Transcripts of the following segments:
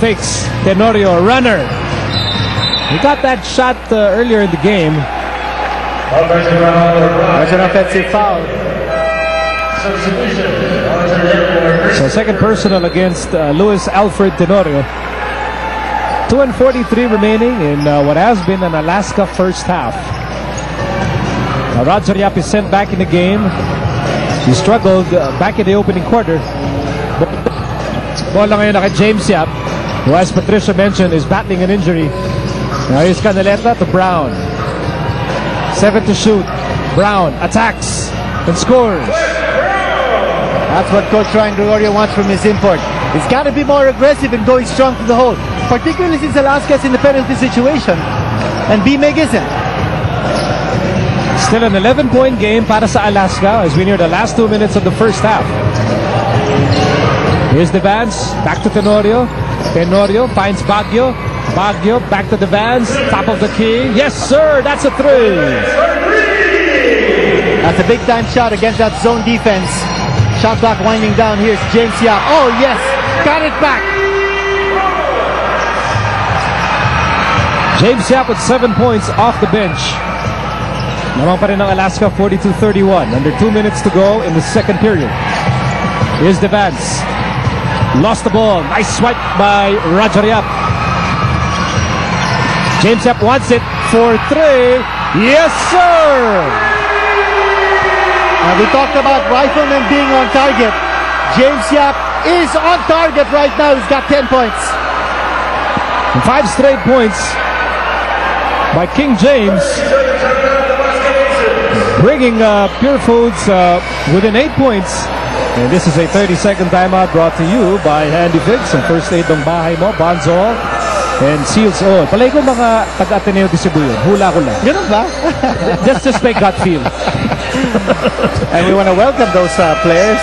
Fakes Tenorio, runner. He got that shot earlier in the game. That's an offensive foul. So second personal against Luis Alfred Tenorio. 2:43 remaining in what has been an Alaska first half. Roger Yap is sent back in the game. He struggled back in the opening quarter. Ball na ngayon kay James Yap, who, as Patricia mentioned, is battling an injury. Now here's Canaleta to Brown. 7 to shoot. Brown attacks and scores. That's what Coach Ryan Gregorio wants from his import. He's got to be more aggressive and going strong to the hole, particularly since Alaska's in the penalty situation and BMEG isn't. Still an 11-point game para sa Alaska as we near the last 2 minutes of the first half. Here's the Vance, back to Tenorio. Tenorio finds Baguio. Baguio back to the Vance, top of the key. Yes, sir, that's a three. That's a big-time shot against that zone defense. Shot clock winding down. Here's James Yap. Oh, yes, got it back. James Yap with 7 points off the bench. Naman pa rin ng Alaska, 42-31. Under 2 minutes to go in the second period. Here's the Vance. Lost the ball. Nice swipe by Roger Yap. James Yap wants it for three. Yes, sir! We talked about Rifleman being on target. James Yap is on target right now. He's got 10 points. 5 straight points by King James, bringing Pure Foods within 8 points. And this is a 30-second timeout brought to you by Handy Fix, ang first aid ng bahay mo, Bonzol, and Seals Oil. Palay ko mga taga-Ateneo de Cebu yun. Hula ko lang. Ganun ba? Just make gut feel. And we want to welcome those players.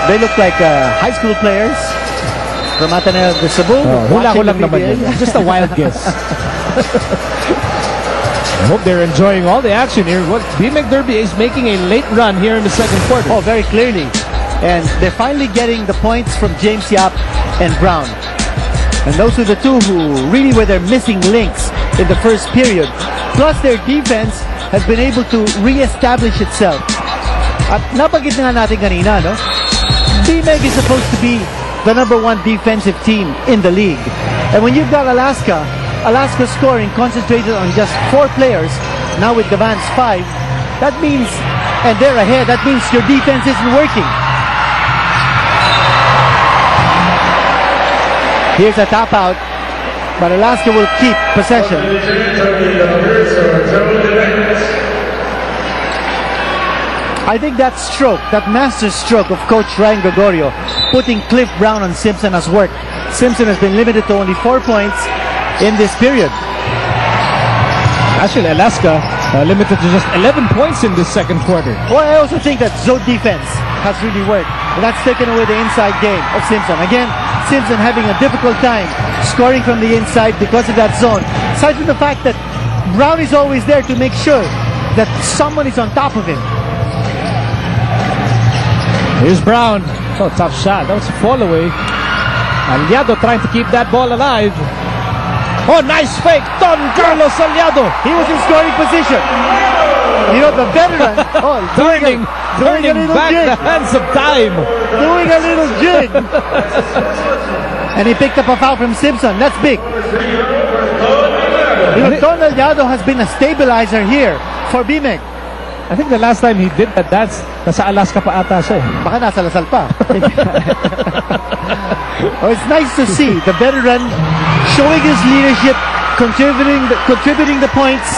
They look like high school players from Ateneo de Cebu. Hula ko lang naman yun. Just a wild guess. I hope they're enjoying all the action here. BMEG Derby is making a late run here in the second quarter. Oh, very clearly. And they're finally getting the points from James Yap and Brown. And those are the two who really were their missing links in the first period. Plus their defense has been able to re-establish itself. At napagit na natin kanina, no? BMEG is supposed to be the #1 defensive team in the league. And when you've got Alaska scoring concentrated on just 4 players, now with the Vance 5, that means, and they're ahead, that means your defense isn't working. Here's a tap out, but Alaska will keep possession. I think that stroke, that master stroke of Coach Ryan Gregorio, putting Cliff Brown on Simpson has worked. Simpson has been limited to only 4 points in this period. Actually, Alaska limited to just 11 points in this second quarter. Well, I also think that zone defense has really worked. And that's taken away the inside game of Simpson. Again, Simpson having a difficult time scoring from the inside because of that zone. Aside from the fact that Brown is always there to make sure that someone is on top of him. Here's Brown. Oh, tough shot. That was a fall away. Aliado trying to keep that ball alive. Oh, nice fake. Don Carlos Aliado. He was in scoring position. You know, the veteran. Oh, turning back jig. The hands of time. Doing a little jig. And he picked up a foul from Simpson. That's big. You know, Don Aliado has been a stabilizer here for BMEG. I think the last time he did that dance, nasa Alaska pa ata siya. Baka nasa Lasal pa. Oh, it's nice to see the veteran showing his leadership, contributing the points.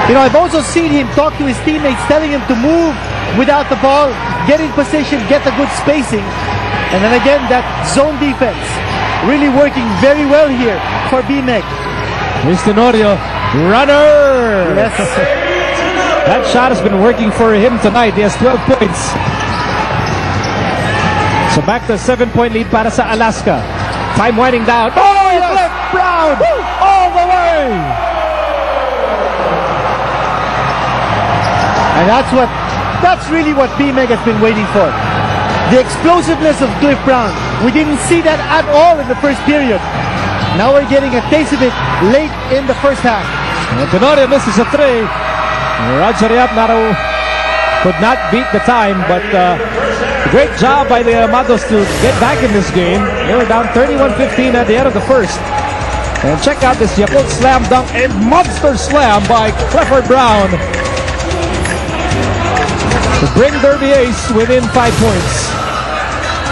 You know, I've also seen him talk to his teammates, telling him to move without the ball, get in position, get a good spacing. And then again, that zone defense really working very well here for BMEG. Here's Tenorio, runner! Yes. That shot has been working for him tonight. He has 12 points. So back to a 7-point lead para sa Alaska. Time winding down. Oh, yes! Cliff Brown! Woo! All the way! And that's really what BMEG has been waiting for. The explosiveness of Cliff Brown, we didn't see that at all in the first period. Now we're getting a taste of it late in the first half. Tenorio misses a three. Roger Yap could not beat the time, but great job by the Llmados to get back in this game. They were down 31-15 at the end of the first. And check out this Yakult slam dunk, a monster slam by Clifford Brown to bring Derby Ace within 5 points.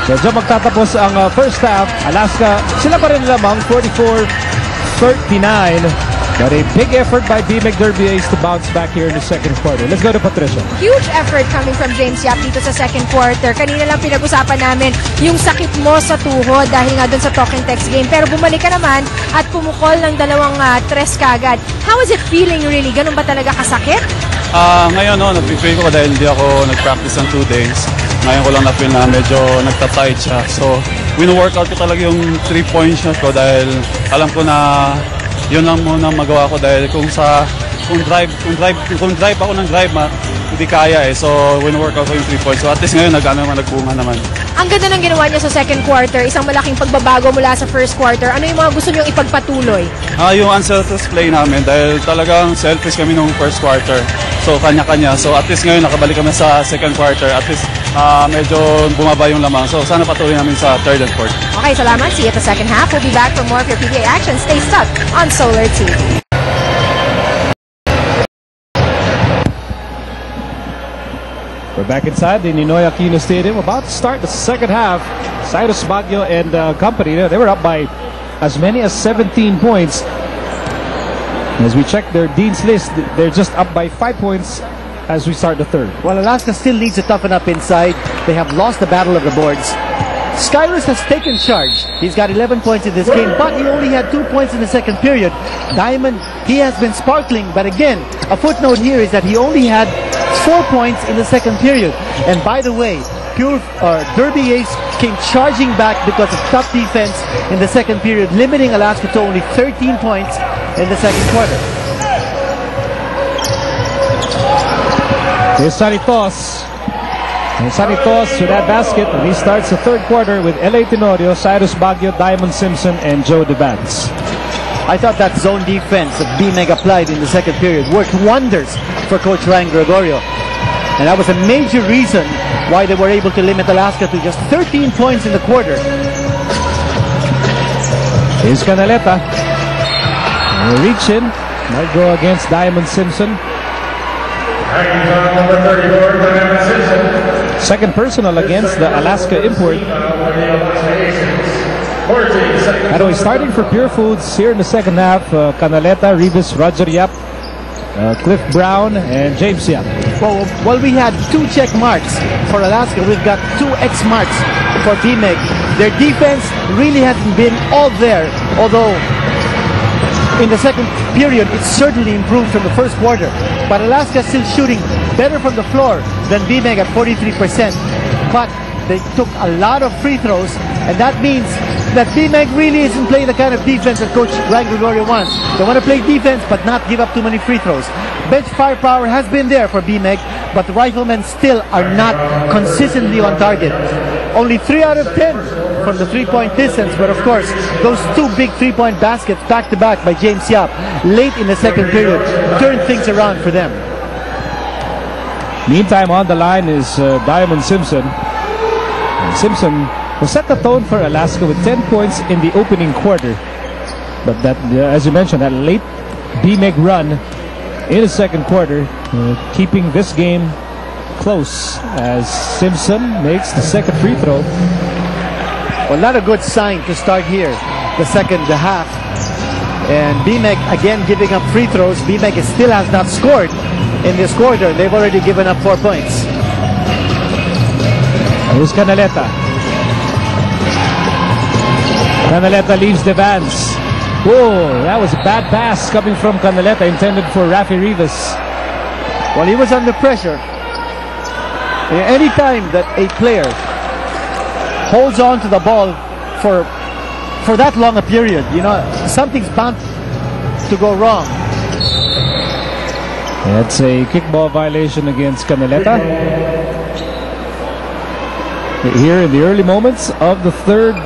Medyo magtatapos ang first half. Alaska, sila pa rin lamang 44-39. But a big effort by BMEC Derby Ace to bounce back here in the second quarter. Let's go to Patricia. Huge effort coming from James Yap dito sa second quarter. Kanina lang pinag-usapan namin yung sakit mo sa tuhod dahil nga dun sa talk and text game. Pero bumalik ka naman at pumukol ng dalawang tres kagad. How is it feeling really? Ganun ba talaga kasakit? Ngayon, nag-feel ko dahil hindi ako nag-practice ng 2 days. Ngayon ko lang na-feel na medyo nagta-tight siya. So, wino-workout ko talaga yung 3-point shot ko dahil alam ko na yun lang muna magawa ko dahil kung drive ako ng drive, hindi kaya eh. So, wino-workout ko yung 3 points. So, at least ngayon, nagbunga naman. Ang ganda ng ginawa niya sa second quarter. Isang malaking pagbabago mula sa first quarter. Ano yung mga gusto niyong ipagpatuloy? Yung unselfish play namin dahil talagang selfish kami nung first quarter. So, kanya-kanya. So, at least ngayon, nakabalik kami sa second quarter. At least, medyo bumaba yung lamang. So, sana patuloy namin sa third and fourth. Okay, salamat. See you at the second half. We'll be back for more of your PBA action. Stay stuck on Solar TV. We're back inside the Ninoy Aquino Stadium, about to start the second half. Cyrus Baguio and company, they were up by as many as 17 points. As we check their Dean's List, they're just up by 5 points as we start the third. Well, Alaska still needs to toughen up inside. They have lost the battle of the boards. Skyrus has taken charge. He's got 11 points in this game, but he only had 2 points in the second period. Diamond, he has been sparkling, but again, a footnote here is that he only had 4 points in the second period. And by the way, Derby Ace came charging back because of tough defense in the second period, limiting Alaska to only 13 points in the second quarter. Here's Sanitos. And Sanitos with that basket, and he starts the third quarter with L.A. Tenorio, Cyrus Baguio, Diamond Simpson, and Joe DeVance. I thought that zone defense that BMEG applied in the second period worked wonders for Coach Ryan Gregorio. And that was a major reason why they were able to limit Alaska to just 13 points in the quarter. Here's Canaleta. Reach in. Might go against Diamond Simpson. Second personal against the Alaska import. Anyway, starting for Pure Foods here in the second half, Canaleta, Rivas, Roger Yap, Cliff Brown, and James Yap. Well, we had 2 check marks for Alaska. We've got 2 X marks for BMEG. Their defense really hasn't been all there, although in the second period it certainly improved from the first quarter. But Alaska is still shooting better from the floor than BMEG at 43%. But they took a lot of free throws, and that means that BMEG really isn't playing the kind of defense that Coach Ryan Gregorio wants. They want to play defense but not give up too many free throws. Bench firepower has been there for BMEG, but the Riflemen still are not consistently on target. Only 3 out of 10 from the 3-point distance, but of course, those 2 big 3-point baskets back-to-back by James Yap late in the second period turned things around for them. Meantime, on the line is Diamond Simpson. And Simpson will set the tone for Alaska with 10 points in the opening quarter. But that, as you mentioned, that late BMEG run in the second quarter, keeping this game close as Simpson makes the second free throw. Well, not a good sign to start here, the second half. And BMEG again giving up free throws. BMEG still has not scored in this quarter. They've already given up 4 points. Here's Canaleta. Canaleta leaves DeVance. Oh, that was a bad pass coming from Canaleta, intended for Rafi Rivas. Well, he was under pressure. Any time that a player holds on to the ball for that long a period, you know, something's bound to go wrong. That's a kickball violation against Canaleta. here in the early moments of the third quarter.